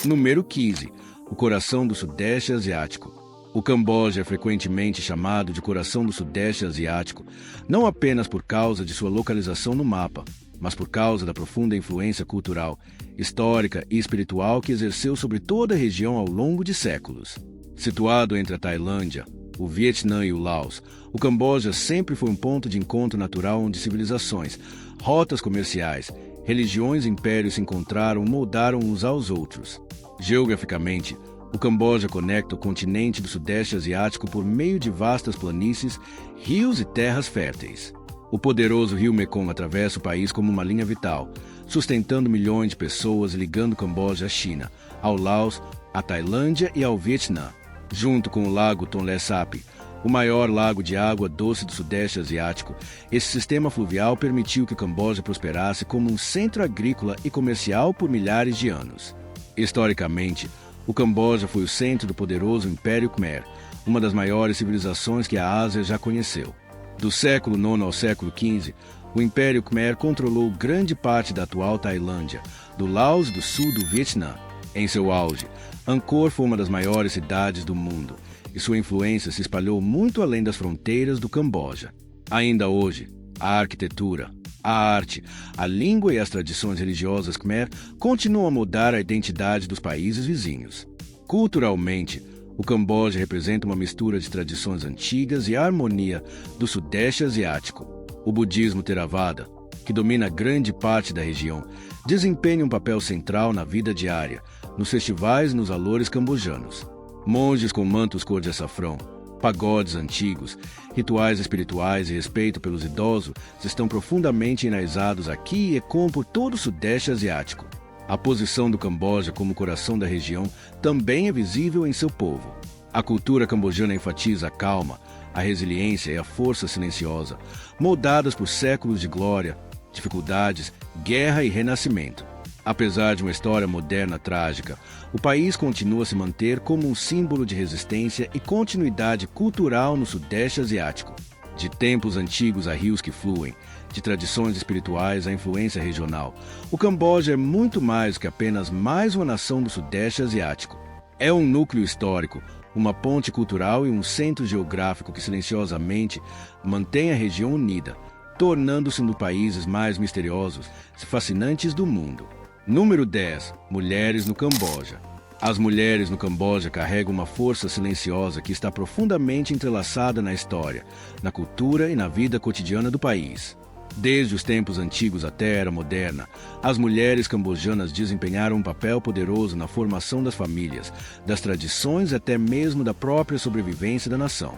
Número 15. O coração do Sudeste Asiático. O Camboja é frequentemente chamado de coração do Sudeste Asiático, não apenas por causa de sua localização no mapa, mas por causa da profunda influência cultural, histórica e espiritual que exerceu sobre toda a região ao longo de séculos. Situado entre a Tailândia, o Vietnã e o Laos, o Camboja sempre foi um ponto de encontro natural onde civilizações, rotas comerciais, religiões e impérios se encontraram e moldaram uns aos outros. Geograficamente, o Camboja conecta o continente do Sudeste Asiático por meio de vastas planícies, rios e terras férteis. O poderoso rio Mekong atravessa o país como uma linha vital, sustentando milhões de pessoas e ligando o Camboja à China, ao Laos, à Tailândia e ao Vietnã. Junto com o lago Tonle Sap, o maior lago de água doce do Sudeste Asiático, esse sistema fluvial permitiu que o Camboja prosperasse como um centro agrícola e comercial por milhares de anos. Historicamente, o Camboja foi o centro do poderoso Império Khmer, uma das maiores civilizações que a Ásia já conheceu. Do século IX ao século XV, o Império Khmer controlou grande parte da atual Tailândia, do Laos e do sul do Vietnã. Em seu auge, Angkor foi uma das maiores cidades do mundo, e sua influência se espalhou muito além das fronteiras do Camboja. Ainda hoje, a arquitetura, a arte, a língua e as tradições religiosas Khmer continuam a mudar a identidade dos países vizinhos. Culturalmente, o Camboja representa uma mistura de tradições antigas e harmonia do Sudeste Asiático. O budismo Theravada, que domina grande parte da região, desempenha um papel central na vida diária, nos festivais e nos valores cambojanos. Monges com mantos cor de açafrão, pagodes antigos, rituais espirituais e respeito pelos idosos estão profundamente enraizados aqui e ecoam por todo o Sudeste Asiático. A posição do Camboja como coração da região também é visível em seu povo. A cultura cambojana enfatiza a calma, a resiliência e a força silenciosa, moldadas por séculos de glória, dificuldades, guerra e renascimento. Apesar de uma história moderna trágica, o país continua a se manter como um símbolo de resistência e continuidade cultural no Sudeste Asiático. De tempos antigos a rios que fluem, de tradições espirituais à influência regional, o Camboja é muito mais do que apenas mais uma nação do Sudeste Asiático. É um núcleo histórico, uma ponte cultural e um centro geográfico que silenciosamente mantém a região unida, tornando-se um dos países mais misteriosos e fascinantes do mundo. Número 10. Mulheres no Camboja. As mulheres no Camboja carregam uma força silenciosa que está profundamente entrelaçada na história, na cultura e na vida cotidiana do país. Desde os tempos antigos até a era moderna, as mulheres cambojanas desempenharam um papel poderoso na formação das famílias, das tradições e até mesmo da própria sobrevivência da nação.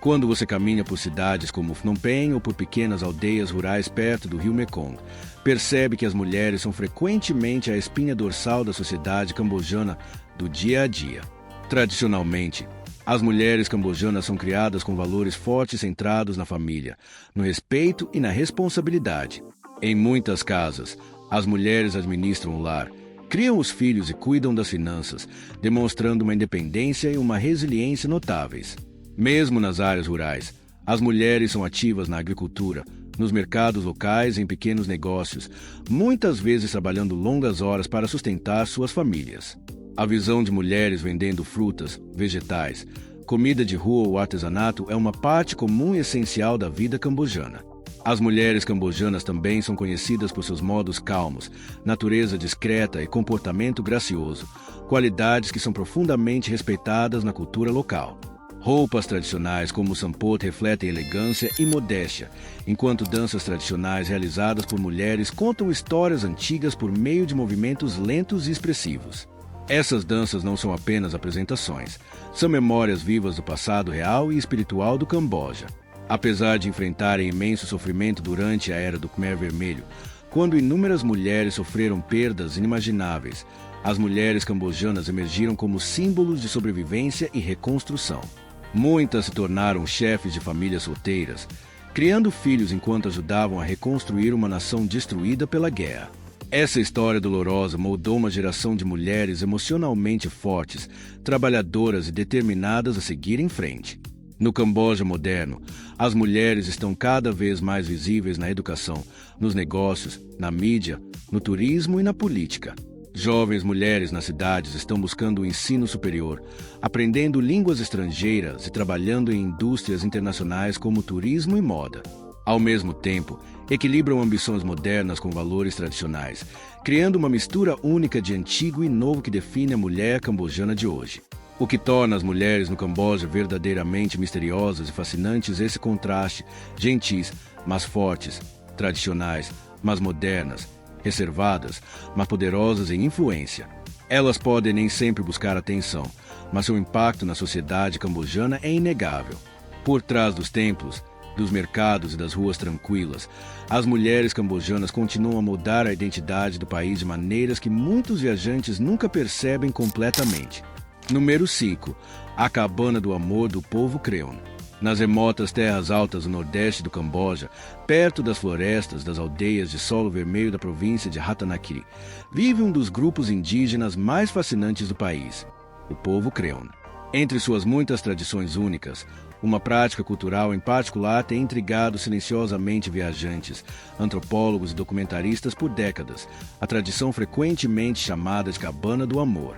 Quando você caminha por cidades como Phnom Penh ou por pequenas aldeias rurais perto do rio Mekong, percebe que as mulheres são frequentemente a espinha dorsal da sociedade cambojana do dia a dia. Tradicionalmente, as mulheres cambojanas são criadas com valores fortes centrados na família, no respeito e na responsabilidade. Em muitas casas, as mulheres administram o lar, criam os filhos e cuidam das finanças, demonstrando uma independência e uma resiliência notáveis. Mesmo nas áreas rurais, as mulheres são ativas na agricultura, nos mercados locais e em pequenos negócios, muitas vezes trabalhando longas horas para sustentar suas famílias. A visão de mulheres vendendo frutas, vegetais, comida de rua ou artesanato é uma parte comum e essencial da vida cambojana. As mulheres cambojanas também são conhecidas por seus modos calmos, natureza discreta e comportamento gracioso, qualidades que são profundamente respeitadas na cultura local. Roupas tradicionais como o sampot refletem elegância e modéstia, enquanto danças tradicionais realizadas por mulheres contam histórias antigas por meio de movimentos lentos e expressivos. Essas danças não são apenas apresentações, são memórias vivas do passado real e espiritual do Camboja. Apesar de enfrentarem imenso sofrimento durante a Era do Khmer Vermelho, quando inúmeras mulheres sofreram perdas inimagináveis, as mulheres cambojanas emergiram como símbolos de sobrevivência e reconstrução. Muitas se tornaram chefes de famílias solteiras, criando filhos enquanto ajudavam a reconstruir uma nação destruída pela guerra. Essa história dolorosa moldou uma geração de mulheres emocionalmente fortes, trabalhadoras e determinadas a seguir em frente. No Camboja moderno, as mulheres estão cada vez mais visíveis na educação, nos negócios, na mídia, no turismo e na política. Jovens mulheres nas cidades estão buscando o ensino superior, aprendendo línguas estrangeiras e trabalhando em indústrias internacionais como turismo e moda. Ao mesmo tempo, equilibram ambições modernas com valores tradicionais, criando uma mistura única de antigo e novo que define a mulher cambojana de hoje. O que torna as mulheres no Camboja verdadeiramente misteriosas e fascinantes é esse contraste: gentis, mas fortes, tradicionais, mas modernas, reservadas, mas poderosas em influência. Elas podem nem sempre buscar atenção, mas seu impacto na sociedade cambojana é inegável. Por trás dos templos, dos mercados e das ruas tranquilas, as mulheres cambojanas continuam a mudar a identidade do país de maneiras que muitos viajantes nunca percebem completamente. Número 5. A cabana do amor do povo Kreon. Nas remotas terras altas do nordeste do Camboja, perto das florestas das aldeias de solo vermelho da província de Ratanakiri, vive um dos grupos indígenas mais fascinantes do país, o povo Kreon. Entre suas muitas tradições únicas, uma prática cultural em particular tem intrigado silenciosamente viajantes, antropólogos e documentaristas por décadas, a tradição frequentemente chamada de cabana do amor.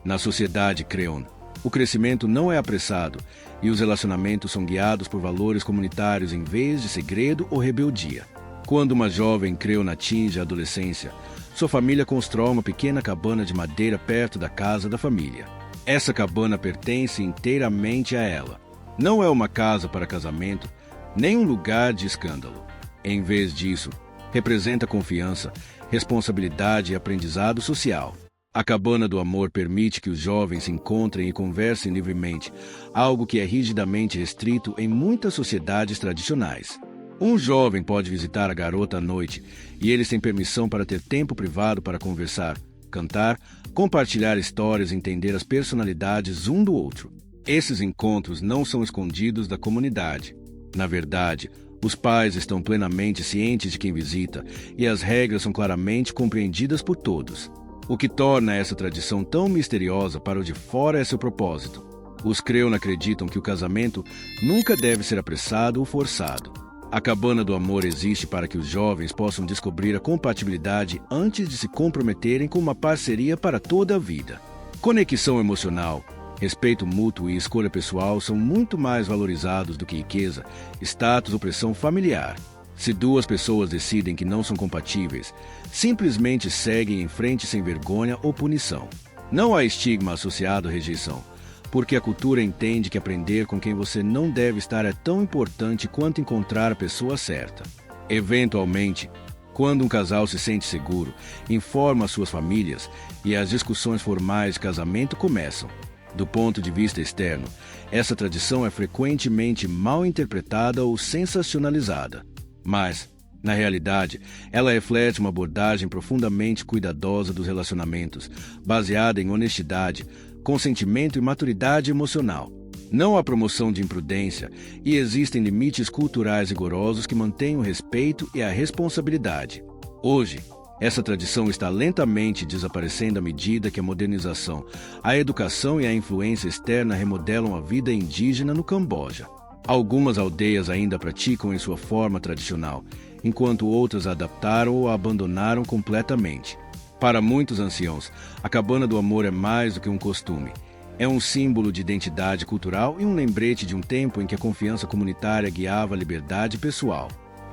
Na sociedade Kreon, o crescimento não é apressado e os relacionamentos são guiados por valores comunitários em vez de segredo ou rebeldia. Quando uma jovem Kreon atinge a adolescência, sua família constrói uma pequena cabana de madeira perto da casa da família. Essa cabana pertence inteiramente a ela. Não é uma casa para casamento, nem um lugar de escândalo. Em vez disso, representa confiança, responsabilidade e aprendizado social. A cabana do amor permite que os jovens se encontrem e conversem livremente, algo que é rigidamente restrito em muitas sociedades tradicionais. Um jovem pode visitar a garota à noite e eles têm permissão para ter tempo privado para conversar, cantar, compartilhar histórias e entender as personalidades um do outro. Esses encontros não são escondidos da comunidade. Na verdade, os pais estão plenamente cientes de quem visita e as regras são claramente compreendidas por todos. O que torna essa tradição tão misteriosa para o de fora é seu propósito. Os Kreon acreditam que o casamento nunca deve ser apressado ou forçado. A cabana do amor existe para que os jovens possam descobrir a compatibilidade antes de se comprometerem com uma parceria para toda a vida. Conexão emocional, respeito mútuo e escolha pessoal são muito mais valorizados do que riqueza, status ou pressão familiar. Se duas pessoas decidem que não são compatíveis, simplesmente seguem em frente sem vergonha ou punição. Não há estigma associado à rejeição, porque a cultura entende que aprender com quem você não deve estar é tão importante quanto encontrar a pessoa certa. Eventualmente, quando um casal se sente seguro, informa as suas famílias e as discussões formais de casamento começam. Do ponto de vista externo, essa tradição é frequentemente mal interpretada ou sensacionalizada. Mas, na realidade, ela reflete uma abordagem profundamente cuidadosa dos relacionamentos, baseada em honestidade, consentimento e maturidade emocional. Não há promoção de imprudência e existem limites culturais rigorosos que mantêm o respeito e a responsabilidade. Hoje, essa tradição está lentamente desaparecendo à medida que a modernização, a educação e a influência externa remodelam a vida indígena no Camboja. Algumas aldeias ainda praticam em sua forma tradicional, enquanto outras a adaptaram ou a abandonaram completamente. Para muitos anciãos, a cabana do amor é mais do que um costume. É um símbolo de identidade cultural e um lembrete de um tempo em que a confiança comunitária guiava a liberdade pessoal.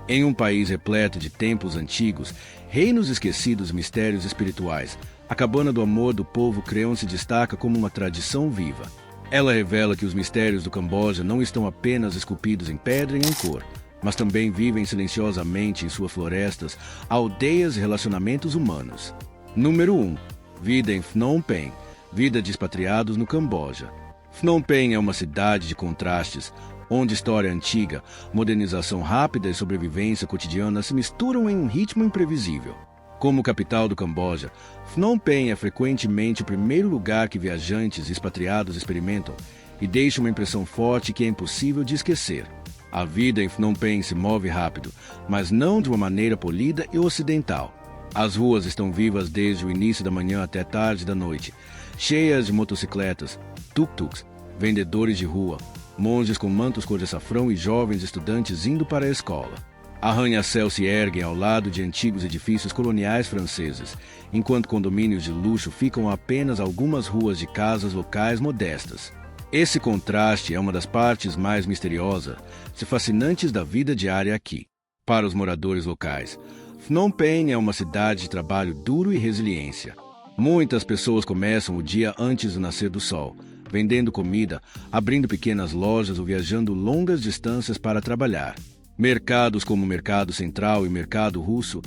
Em um país repleto de templos antigos, reinos esquecidos e mistérios espirituais, a cabana do amor do povo Kreon se destaca como uma tradição viva. Ela revela que os mistérios do Camboja não estão apenas esculpidos em pedra e em cor, mas também vivem silenciosamente em suas florestas, aldeias e relacionamentos humanos. Número 1. Vida em Phnom Penh. Vida de expatriados no Camboja. Phnom Penh é uma cidade de contrastes, onde história antiga, modernização rápida e sobrevivência cotidiana se misturam em um ritmo imprevisível. Como capital do Camboja, Phnom Penh é frequentemente o primeiro lugar que viajantes e expatriados experimentam e deixa uma impressão forte que é impossível de esquecer. A vida em Phnom Penh se move rápido, mas não de uma maneira polida e ocidental. As ruas estão vivas desde o início da manhã até tarde da noite, cheias de motocicletas, tuk-tuks, vendedores de rua, monges com mantos cor de açafrão e jovens estudantes indo para a escola. Arranha-céus se erguem ao lado de antigos edifícios coloniais franceses, enquanto condomínios de luxo ficam a apenas algumas ruas de casas locais modestas. Esse contraste é uma das partes mais misteriosas e fascinantes da vida diária aqui. Para os moradores locais, Phnom Penh é uma cidade de trabalho duro e resiliência. Muitas pessoas começam o dia antes do nascer do sol, vendendo comida, abrindo pequenas lojas ou viajando longas distâncias para trabalhar. Mercados como o Mercado Central e o Mercado Russo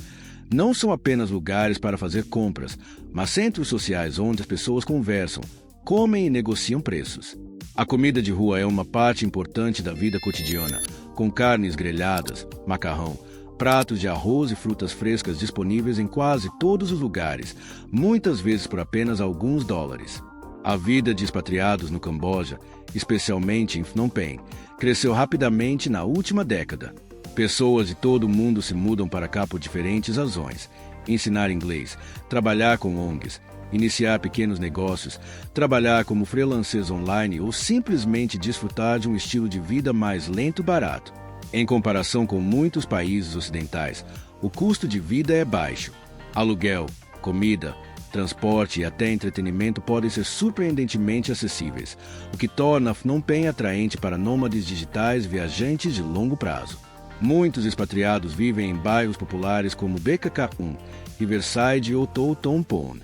não são apenas lugares para fazer compras, mas centros sociais onde as pessoas conversam, comem e negociam preços. A comida de rua é uma parte importante da vida cotidiana, com carnes grelhadas, macarrão, pratos de arroz e frutas frescas disponíveis em quase todos os lugares, muitas vezes por apenas alguns dólares. A vida de expatriados no Camboja, especialmente em Phnom Penh, cresceu rapidamente na última década. Pessoas de todo o mundo se mudam para cá por diferentes razões: ensinar inglês, trabalhar com ONGs, iniciar pequenos negócios, trabalhar como freelancers online ou simplesmente desfrutar de um estilo de vida mais lento e barato. Em comparação com muitos países ocidentais, o custo de vida é baixo. Aluguel, comida, transporte e até entretenimento podem ser surpreendentemente acessíveis, o que torna Phnom Penh atraente para nômades digitais e viajantes de longo prazo. Muitos expatriados vivem em bairros populares como BKK1, Riverside ou Tou Tom Pon.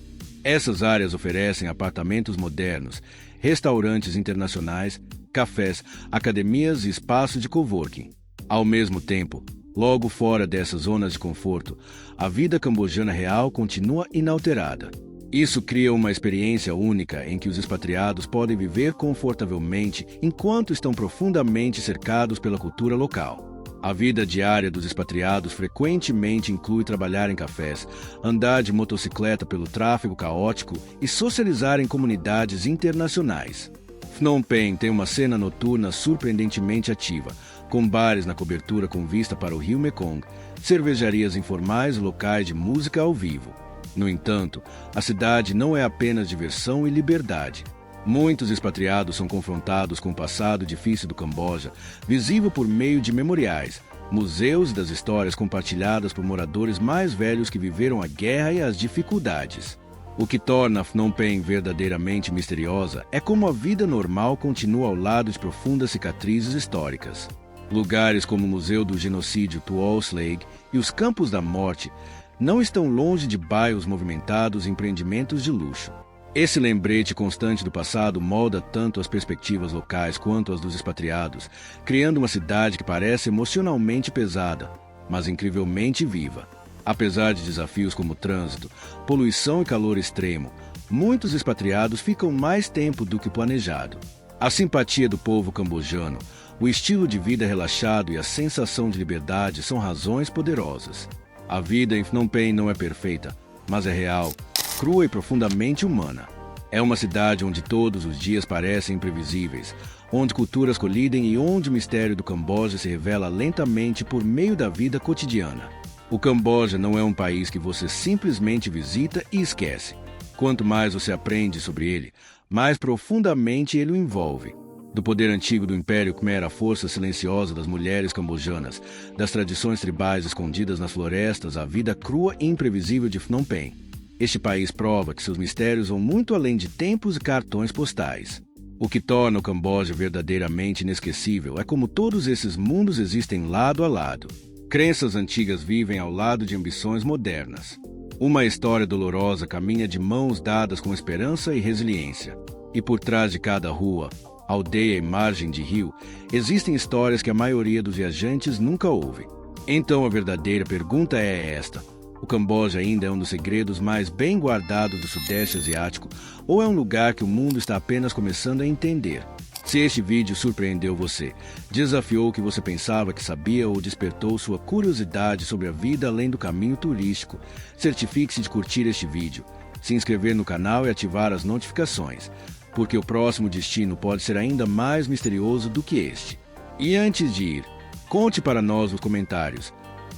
Essas áreas oferecem apartamentos modernos, restaurantes internacionais, cafés, academias e espaços de coworking. Ao mesmo tempo, logo fora dessas zonas de conforto, a vida cambojana real continua inalterada. Isso cria uma experiência única em que os expatriados podem viver confortavelmente enquanto estão profundamente cercados pela cultura local. A vida diária dos expatriados frequentemente inclui trabalhar em cafés, andar de motocicleta pelo tráfego caótico e socializar em comunidades internacionais. Phnom Penh tem uma cena noturna surpreendentemente ativa, com bares na cobertura com vista para o rio Mekong, cervejarias informais e locais de música ao vivo. No entanto, a cidade não é apenas diversão e liberdade. Muitos expatriados são confrontados com o passado difícil do Camboja, visível por meio de memoriais, museus e das histórias compartilhadas por moradores mais velhos que viveram a guerra e as dificuldades. O que torna Phnom Penh verdadeiramente misteriosa é como a vida normal continua ao lado de profundas cicatrizes históricas. Lugares como o Museu do Genocídio Tuol Sleng e os Campos da Morte não estão longe de bairros movimentados e empreendimentos de luxo. Esse lembrete constante do passado molda tanto as perspectivas locais quanto as dos expatriados, criando uma cidade que parece emocionalmente pesada, mas incrivelmente viva. Apesar de desafios como trânsito, poluição e calor extremo, muitos expatriados ficam mais tempo do que planejado. A simpatia do povo cambojano, o estilo de vida relaxado e a sensação de liberdade são razões poderosas. A vida em Phnom Penh não é perfeita, mas é real, crua e profundamente humana. É uma cidade onde todos os dias parecem imprevisíveis, onde culturas colidem e onde o mistério do Camboja se revela lentamente por meio da vida cotidiana. O Camboja não é um país que você simplesmente visita e esquece. Quanto mais você aprende sobre ele, mais profundamente ele o envolve. Do poder antigo do Império Khmer à força silenciosa das mulheres cambojanas, das tradições tribais escondidas nas florestas à vida crua e imprevisível de Phnom Penh. Este país prova que seus mistérios vão muito além de tempos e cartões postais. O que torna o Camboja verdadeiramente inesquecível é como todos esses mundos existem lado a lado. Crenças antigas vivem ao lado de ambições modernas. Uma história dolorosa caminha de mãos dadas com esperança e resiliência. E por trás de cada rua, aldeia e margem de rio, existem histórias que a maioria dos viajantes nunca ouve. Então a verdadeira pergunta é esta: o Camboja ainda é um dos segredos mais bem guardados do Sudeste Asiático, ou é um lugar que o mundo está apenas começando a entender? Se este vídeo surpreendeu você, desafiou o que você pensava que sabia ou despertou sua curiosidade sobre a vida além do caminho turístico, certifique-se de curtir este vídeo, se inscrever no canal e ativar as notificações, porque o próximo destino pode ser ainda mais misterioso do que este. E antes de ir, conte para nós nos comentários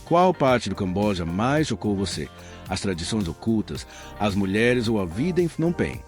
qual parte do Camboja mais chocou você: as tradições ocultas, as mulheres ou a vida em Phnom Penh.